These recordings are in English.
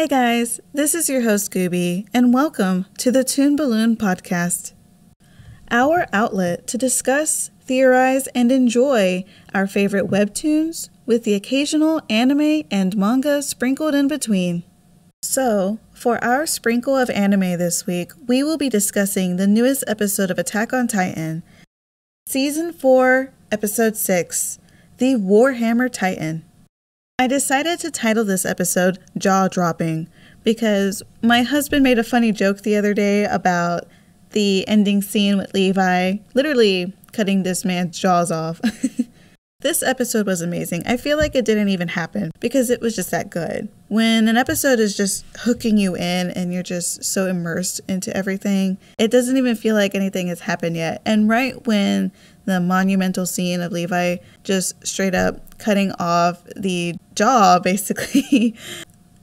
Hey guys, this is your host Gooby, and welcome to the Toon Balloon podcast, our outlet to discuss, theorize, and enjoy our favorite webtoons with the occasional anime and manga sprinkled in between. So, for our sprinkle of anime this week, we will be discussing the newest episode of Attack on Titan, Season 4, Episode 6, The Warhammer Titan. I decided to title this episode Jaw-Dropping because my husband made a funny joke the other day about the ending scene with Levi literally cutting this man's jaws off. This episode was amazing. I feel like it didn't even happen because it was just that good. When an episode is just hooking you in and you're just so immersed into everything, it doesn't even feel like anything has happened yet. And right when the monumental scene of Levi just straight up cutting off the jaw, basically,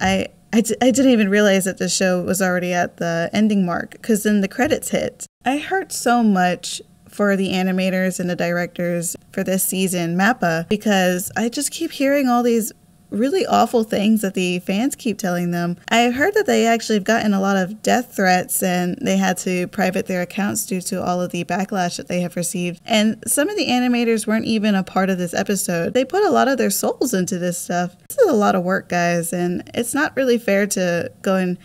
I didn't even realize that the show was already at the ending mark because then the credits hit. I heard so much for the animators and the directors for this season, MAPPA, because I just keep hearing all these really awful things that the fans keep telling them. I heard that they actually have gotten a lot of death threats and they had to private their accounts due to all of the backlash that they have received. And some of the animators weren't even a part of this episode. They put a lot of their souls into this stuff. This is a lot of work, guys, and it's not really fair to go and,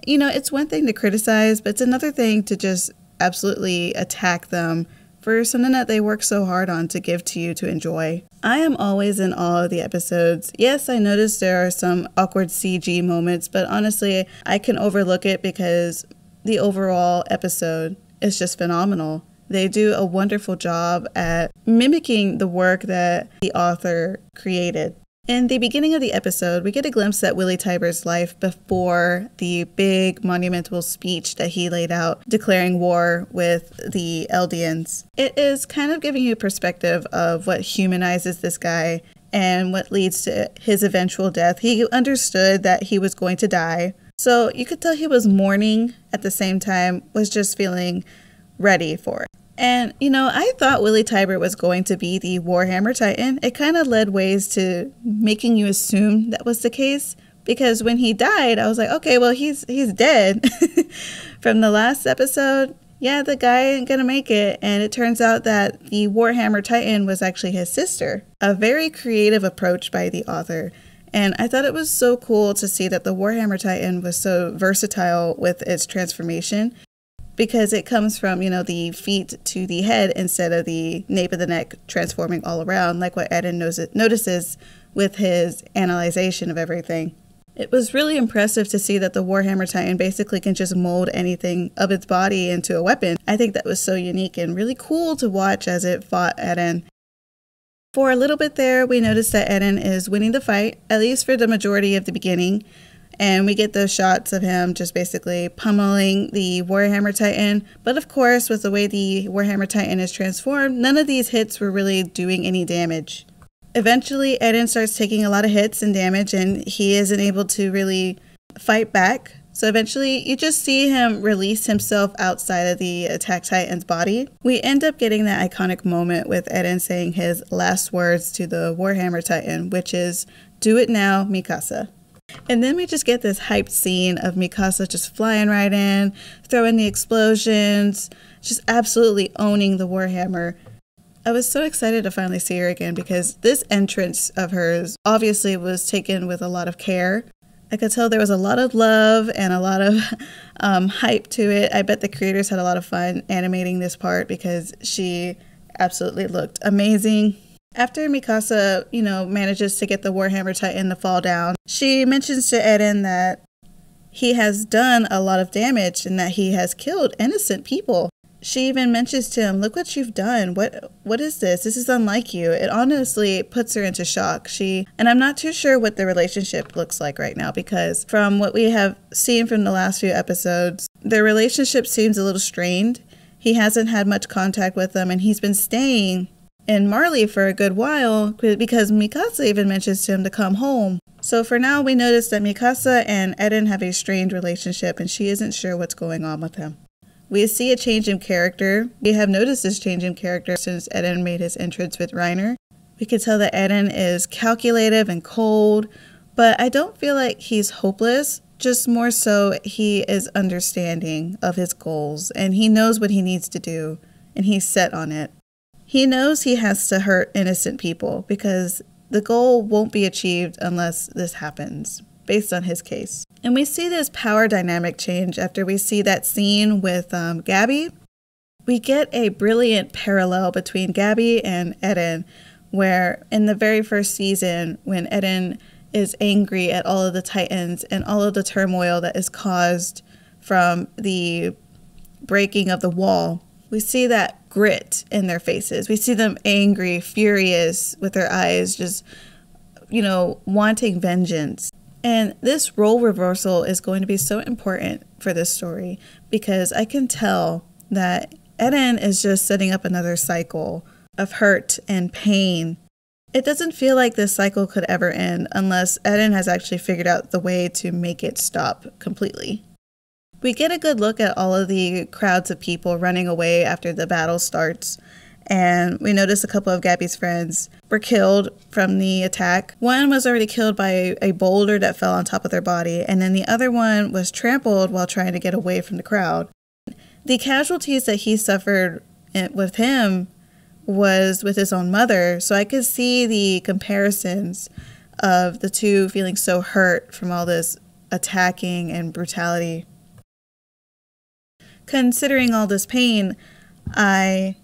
it's one thing to criticize, but it's another thing to just absolutely attack them for something that they work so hard on to give to you to enjoy. I am always in awe of the episodes. Yes, I noticed there are some awkward CG moments, but honestly, I can overlook it because the overall episode is just phenomenal. They do a wonderful job at mimicking the work that the author created. In the beginning of the episode, we get a glimpse at Willie Tyber's life before the big monumental speech that he laid out declaring war with the Eldians. It is kind of giving you a perspective of what humanizes this guy and what leads to his eventual death. He understood that he was going to die, so you could tell he was mourning at the same time, was just feeling ready for it. And, I thought Willie Tyber was going to be the Warhammer Titan. It kind of led ways to making you assume that was the case. Because when he died, I was like, okay, well, he's dead. From the last episode, yeah, the guy ain't gonna make it. And it turns out that the Warhammer Titan was actually his sister. A very creative approach by the author. And I thought it was so cool to see that the Warhammer Titan was so versatile with its transformation. Because it comes from, the feet to the head instead of the nape of the neck transforming all around, like what Eden notices with his analyzation of everything. It was really impressive to see that the Warhammer Titan basically can just mold anything of its body into a weapon. I think that was so unique and really cool to watch as it fought Eden. For a little bit there, we noticed that Eden is winning the fight, at least for the majority of the beginning. And we get those shots of him just basically pummeling the Warhammer Titan. But of course, with the way the Warhammer Titan is transformed, none of these hits were really doing any damage. Eventually, Eden starts taking a lot of hits and damage, and he isn't able to really fight back. So eventually, you just see him release himself outside of the Attack Titan's body. We end up getting that iconic moment with Eden saying his last words to the Warhammer Titan, which is, "Do it now, Mikasa." And then we just get this hyped scene of Mikasa just flying right in, throwing the explosions, just absolutely owning the Warhammer. I was so excited to finally see her again because this entrance of hers obviously was taken with a lot of care. I could tell there was a lot of love and a lot of hype to it. I bet the creators had a lot of fun animating this part because she absolutely looked amazing. After Mikasa, manages to get the Warhammer Titan to fall down, she mentions to Eden that he has done a lot of damage and that he has killed innocent people. She even mentions to him, "Look what you've done. What is this? This is unlike you." It honestly puts her into shock. And I'm not too sure what the relationship looks like right now because from what we have seen from the last few episodes, their relationship seems a little strained. He hasn't had much contact with them and he's been staying in Marley for a good while because Mikasa even mentions to him to come home. So for now, we notice that Mikasa and Eden have a strained relationship and she isn't sure what's going on with him. We see a change in character. We have noticed this change in character since Eden made his entrance with Reiner. We can tell that Eden is calculative and cold, but I don't feel like he's hopeless, Just more so, he is understanding of his goals, and he knows what he needs to do, and he's set on it. He knows he has to hurt innocent people because the goal won't be achieved unless this happens, based on his case. And we see this power dynamic change after we see that scene with Gabby. We get a brilliant parallel between Gabby and Eren, where in the very first season, when Eren is angry at all of the Titans and all of the turmoil that is caused from the breaking of the wall, we see that grit in their faces. We see them angry, furious, with their eyes just, wanting vengeance. And this role reversal is going to be so important for this story because I can tell that Eren is just setting up another cycle of hurt and pain. It doesn't feel like this cycle could ever end unless Eren has actually figured out the way to make it stop completely. We get a good look at all of the crowds of people running away after the battle starts, and we notice a couple of Gabby's friends were killed from the attack. One was already killed by a boulder that fell on top of their body, and then the other one was trampled while trying to get away from the crowd. The casualties that he suffered with him was with his own mother, so I could see the comparisons of the two feeling so hurt from all this attacking and brutality. Considering all this pain, I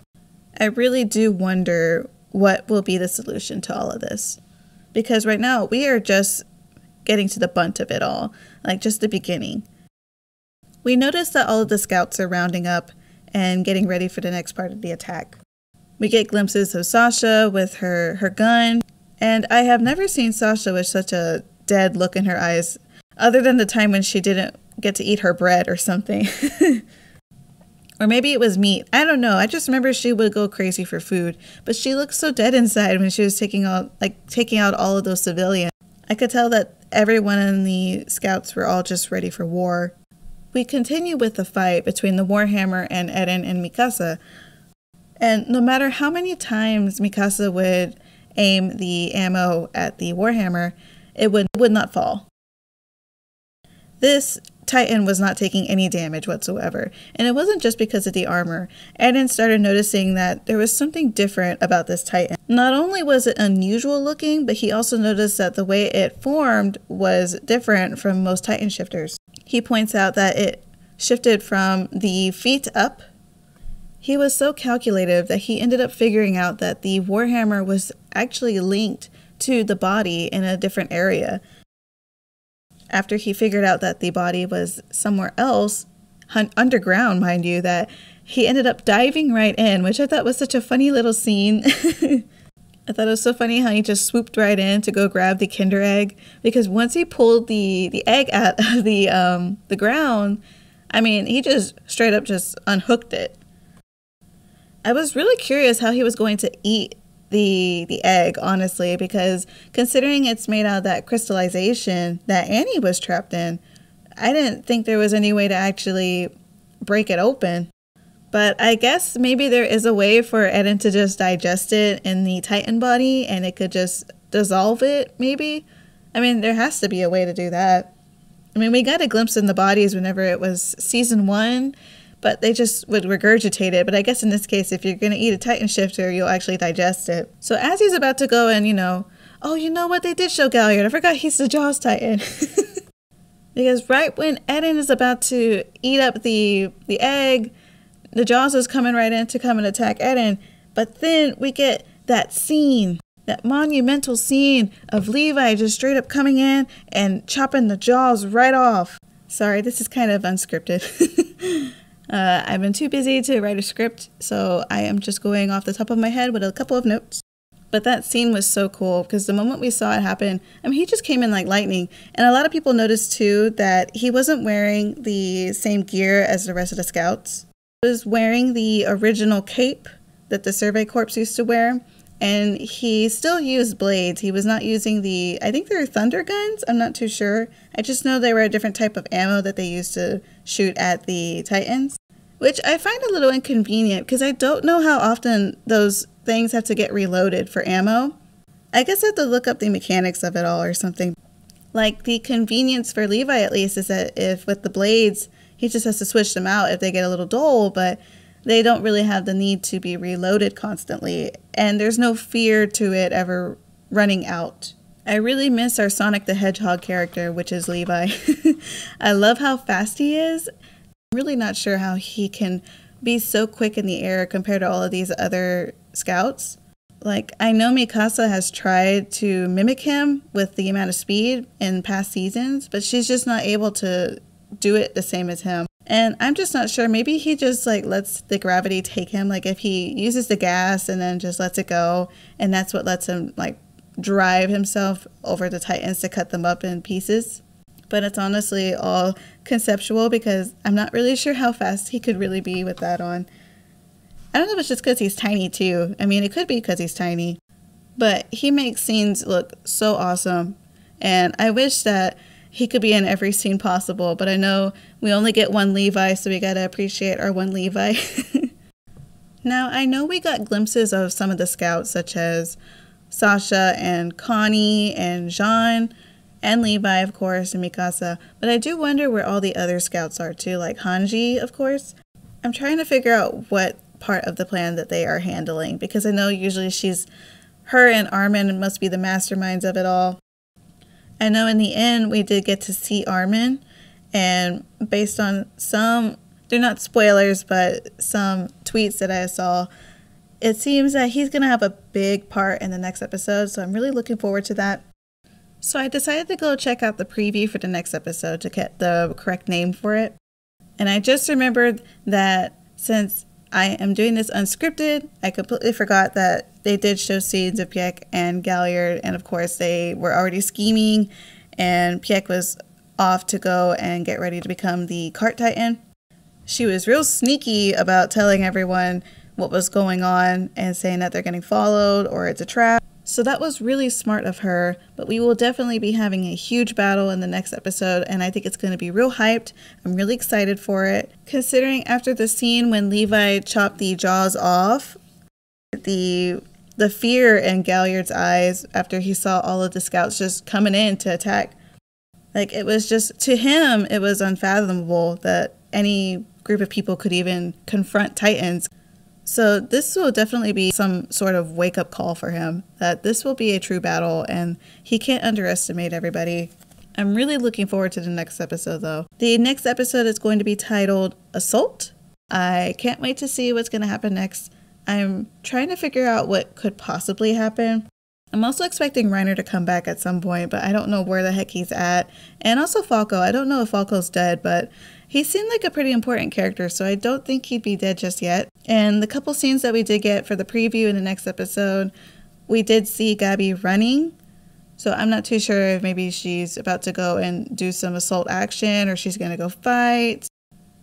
really do wonder what will be the solution to all of this. Because right now, we are just getting to the bunt of it all, like just the beginning. We notice that all of the scouts are rounding up and getting ready for the next part of the attack. We get glimpses of Sasha with her gun, and I have never seen Sasha with such a dead look in her eyes, other than the time when she didn't get to eat her bread or something. Or maybe it was meat. I don't know. I just remember she would go crazy for food, but she looked so dead inside when she was taking out all of those civilians. I could tell that everyone in the scouts were all just ready for war. We continue with the fight between the Warhammer and Eren and Mikasa. And no matter how many times Mikasa would aim the ammo at the Warhammer, it would not fall. This Titan was not taking any damage whatsoever, and it wasn't just because of the armor. Eren started noticing that there was something different about this Titan. Not only was it unusual looking, but he also noticed that the way it formed was different from most Titan shifters. He points out that it shifted from the feet up. He was so calculative that he ended up figuring out that the Warhammer was actually linked to the body in a different area. After he figured out that the body was somewhere else, underground, mind you, that he ended up diving right in, which I thought was such a funny little scene. I thought it was so funny how he just swooped right in to go grab the Kinder egg, because once he pulled the egg out of the ground, I mean, he just straight up just unhooked it. I was really curious how he was going to eat the egg, honestly, because considering it's made out of that crystallization that Annie was trapped in, I didn't think there was any way to actually break it open. But I guess maybe there is a way for Eren to just digest it in the Titan body and it could just dissolve it, maybe? I mean, there has to be a way to do that. I mean, we got a glimpse in the bodies whenever it was season 1, but they just would regurgitate it. But I guess in this case, if you're going to eat a Titan shifter, you'll actually digest it. So as he's about to go and, oh, you know what? They did show Galliard. I forgot he's the Jaws Titan. Because right when Eren is about to eat up the egg, the Jaws is coming right in to come and attack Eren. But then we get that scene, that monumental scene of Levi just straight up coming in and chopping the Jaws right off. Sorry, this is kind of unscripted. I've been too busy to write a script, so I am just going off the top of my head with a couple of notes. But that scene was so cool because the moment we saw it happen, I mean, he just came in like lightning. And a lot of people noticed too that he wasn't wearing the same gear as the rest of the scouts. He was wearing the original cape that the Survey Corps used to wear, and he still used blades. He was not using I think they were thunder guns, I'm not too sure. I just know they were a different type of ammo that they used to shoot at the Titans, which I find a little inconvenient because I don't know how often those things have to get reloaded for ammo. I guess I have to look up the mechanics of it all or something. Like, the convenience for Levi, at least, is that if with the blades, he just has to switch them out if they get a little dull, but they don't really have the need to be reloaded constantly, and there's no fear to it ever running out. I really miss our Sonic the Hedgehog character, which is Levi. I love how fast he is. I'm really not sure how he can be so quick in the air compared to all of these other scouts. Like, I know Mikasa has tried to mimic him with the amount of speed in past seasons, but she's just not able to do it the same as him. And I'm just not sure. Maybe he just like lets the gravity take him. Like, if he uses the gas and then just lets it go, and that's what lets him like drive himself over the Titans to cut them up in pieces. But it's honestly all conceptual because I'm not really sure how fast he could really be with that on. I don't know if it's just because he's tiny too. I mean, it could be because he's tiny. But he makes scenes look so awesome. And I wish that he could be in every scene possible. But I know we only get one Levi, so we gotta appreciate our one Levi. Now, I know we got glimpses of some of the scouts, such as Sasha and Connie and Jean and Levi, of course, and Mikasa. But I do wonder where all the other scouts are too, like Hanji, of course. I'm trying to figure out what part of the plan that they are handling, because I know usually her and Armin must be the masterminds of it all. I know in the end we did get to see Armin, and based on some, they're not spoilers, but some tweets that I saw, it seems that he's going to have a big part in the next episode, so I'm really looking forward to that. So I decided to go check out the preview for the next episode to get the correct name for it. And I just remembered that since I am doing this unscripted, I completely forgot that they did show scenes of Pieck and Galliard, and of course they were already scheming, and Pieck was off to go and get ready to become the Cart Titan. She was real sneaky about telling everyone what was going on and saying that they're getting followed or it's a trap. So that was really smart of her, but we will definitely be having a huge battle in the next episode, and I think it's going to be real hyped. I'm really excited for it, considering after the scene when Levi chopped the jaws off, the fear in Galliard's eyes after he saw all of the scouts just coming in to attack. Like, it was just, to him, it was unfathomable that any group of people could even confront Titans. So this will definitely be some sort of wake-up call for him, that this will be a true battle and he can't underestimate everybody. I'm really looking forward to the next episode though. The next episode is going to be titled Assault. I can't wait to see what's going to happen next. I'm trying to figure out what could possibly happen. I'm also expecting Reiner to come back at some point, but I don't know where the heck he's at. And also Falco. I don't know if Falco's dead, but he seemed like a pretty important character, so I don't think he'd be dead just yet. And the couple scenes that we did get for the preview in the next episode, we did see Gabby running. So I'm not too sure if maybe she's about to go and do some assault action or she's going to go fight.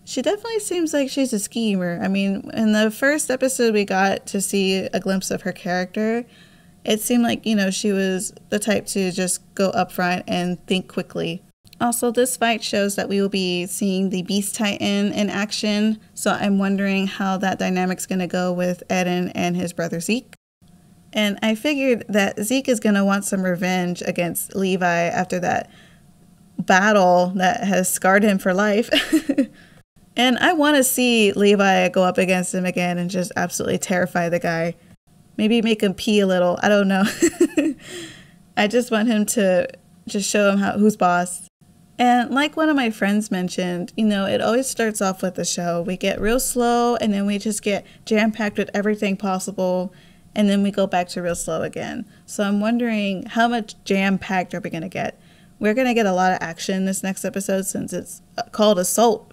She definitely seems like she's a schemer. I mean, in the first episode we got to see a glimpse of her character. It seemed like, you know, she was the type to just go up front and think quickly. Also, this fight shows that we will be seeing the Beast Titan in action, so I'm wondering how that dynamic's going to go with Eden and his brother Zeke. And I figured that Zeke is going to want some revenge against Levi after that battle that has scarred him for life. And I want to see Levi go up against him again and just absolutely terrify the guy. Maybe make him pee a little. I don't know. I just want him to just show him who's boss. And like one of my friends mentioned, you know, it always starts off with the show. We get real slow and then we just get jam-packed with everything possible. And then we go back to real slow again. So I'm wondering how much jam-packed are we going to get? We're going to get a lot of action this next episode since it's called Assault.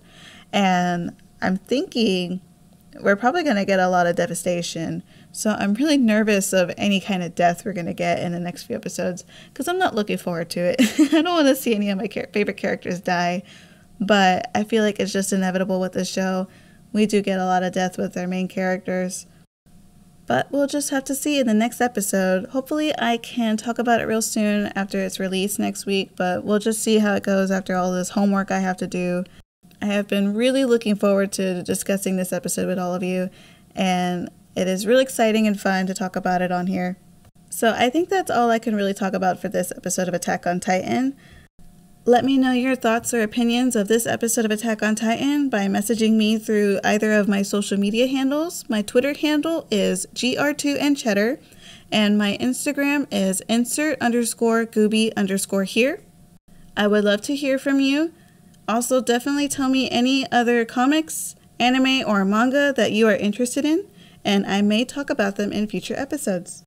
And I'm thinking we're probably going to get a lot of devastation. So I'm really nervous of any kind of death we're going to get in the next few episodes because I'm not looking forward to it. I don't want to see any of my favorite characters die, but I feel like it's just inevitable with this show. We do get a lot of death with our main characters, but we'll just have to see in the next episode. Hopefully I can talk about it real soon after it's released next week, but we'll just see how it goes after all this homework I have to do. I have been really looking forward to discussing this episode with all of you, and it is really exciting and fun to talk about it on here. So I think that's all I can really talk about for this episode of Attack on Titan. Let me know your thoughts or opinions of this episode of Attack on Titan by messaging me through either of my social media handles. My Twitter handle is gr2andcheddar, and my Instagram is insert_Gooby_here. I would love to hear from you. Also, definitely tell me any other comics, anime, or manga that you are interested in, and I may talk about them in future episodes.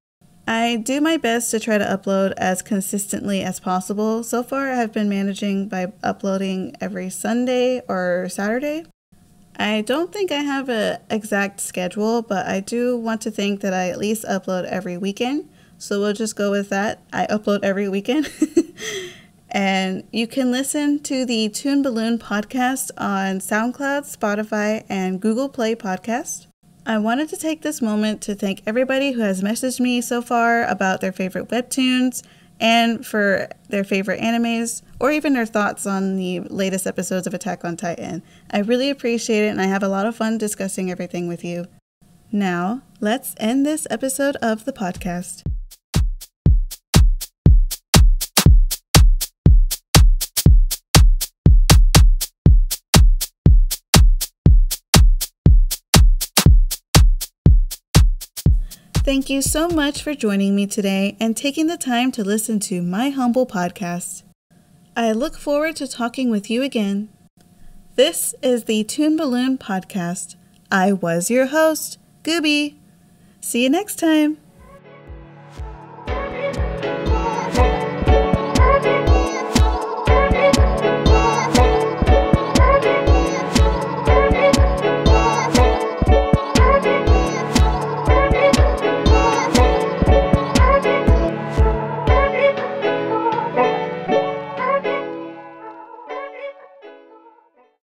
I do my best to try to upload as consistently as possible. So far, I have been managing by uploading every Sunday or Saturday. I don't think I have an exact schedule, but I do want to think that I at least upload every weekend. So we'll just go with that. I upload every weekend. And you can listen to the Toon Balloon podcast on Soundcloud, Spotify, and Google Play Podcast. I wanted to take this moment to thank everybody who has messaged me so far about their favorite webtoons and for their favorite animes, or even their thoughts on the latest episodes of Attack on Titan. I really appreciate it, and I have a lot of fun discussing everything with you. Now, let's end this episode of the podcast. Thank you so much for joining me today and taking the time to listen to my humble podcast. I look forward to talking with you again. This is the Toon Balloon podcast. I was your host, Gooby. See you next time.